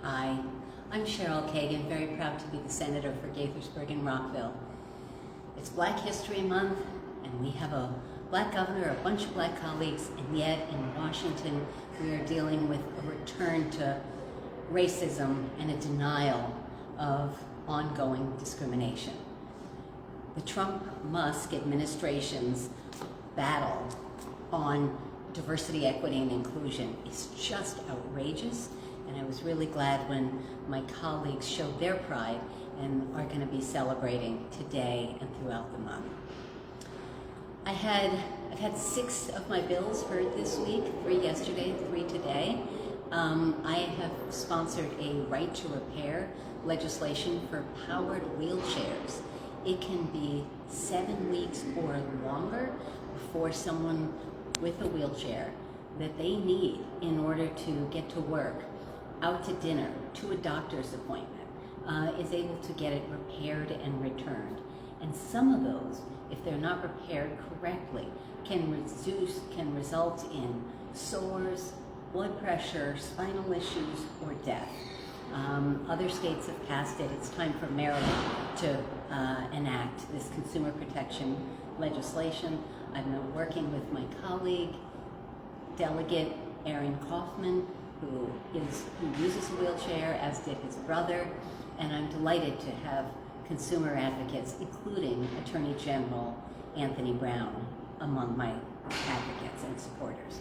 Hi, I'm Cheryl Kagan, very proud to be the Senator for Gaithersburg and Rockville. It's Black History Month, and we have a Black governor, a bunch of Black colleagues, and yet in Washington we are dealing with a return to racism and a denial of ongoing discrimination. The Trump-Musk administration's battle on diversity, equity, and inclusion is just outrageous, and I was really glad when my colleagues showed their pride and are going to be celebrating today and throughout the month. I've had 6 of my bills heard this week, 3 yesterday, 3 today. I have sponsored a right to repair legislation for powered wheelchairs. It can be 7 weeks or longer before someone with a wheelchair that they need in order to get to work, out to dinner, to a doctor's appointment, is able to get it repaired and returned. And some of those, if they're not repaired correctly, can result in sores, blood pressure, spinal issues, or death. Other states have passed it. It's time for Maryland to enact this consumer protection legislation. I've been working with my colleague, Delegate Aaron Kaufman, who uses a wheelchair, as did his brother, and I'm delighted to have consumer advocates, including Attorney General Anthony Brown, among my advocates and supporters.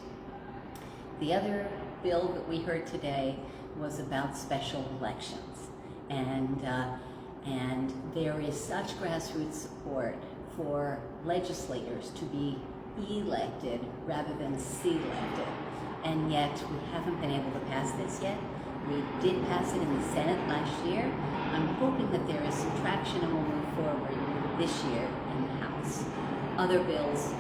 The other bill that we heard today was about special elections, and there is such grassroots support for legislators to be elected rather than selected, and yet we haven't been able to pass this yet. We did pass it in the Senate last year. I'm hoping that there is some traction and we'll move forward this year in the House. Other bills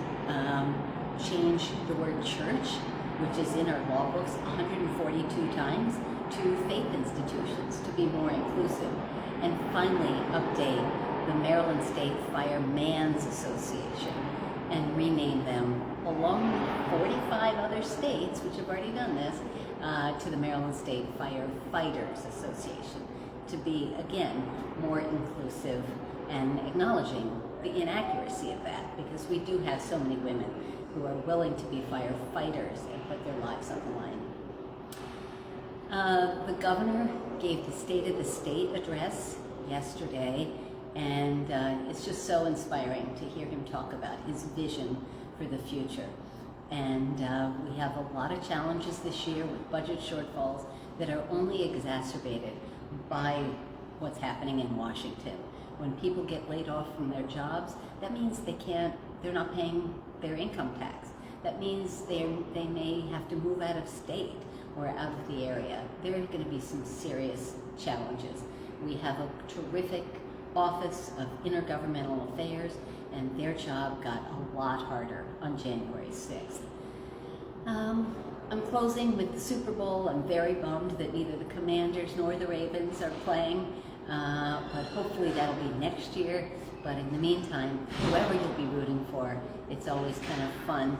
change the word church, which is in our law books 142 times, to faith institutions to be more inclusive. And finally, update the Maryland State Firemen's Association and rename them, along with 45 other states, which have already done this, to the Maryland State Firefighters Association, to be, again, more inclusive and acknowledging the inaccuracy of that, because we do have so many women who are willing to be firefighters and put their lives on the line. The governor gave the State of the State address yesterday, and it's just so inspiring to hear him talk about his vision for the future. And we have a lot of challenges this year with budget shortfalls that are only exacerbated by what's happening in Washington. When people get laid off from their jobs, that means they're not paying their income tax. That means they may have to move out of state or out of the area. There are going to be some serious challenges. We have a terrific Office of Intergovernmental Affairs, and their job got a lot harder on January 6th. I'm closing with the Super Bowl. I'm very bummed that neither the Commanders nor the Ravens are playing, but hopefully that'll be next year. But in the meantime, whoever you'll be rooting for, it's always kind of fun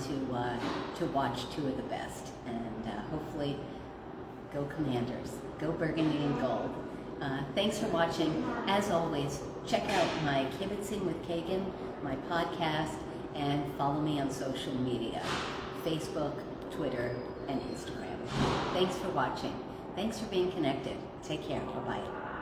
to watch 2 of the best. And hopefully, go Commanders, go Burgundy and Gold. Thanks for watching. As always, check out my Kibitzing with Kagan, my podcast, and follow me on social media, Facebook, Twitter, and Instagram. Thanks for watching. Thanks for being connected. Take care. Bye-bye.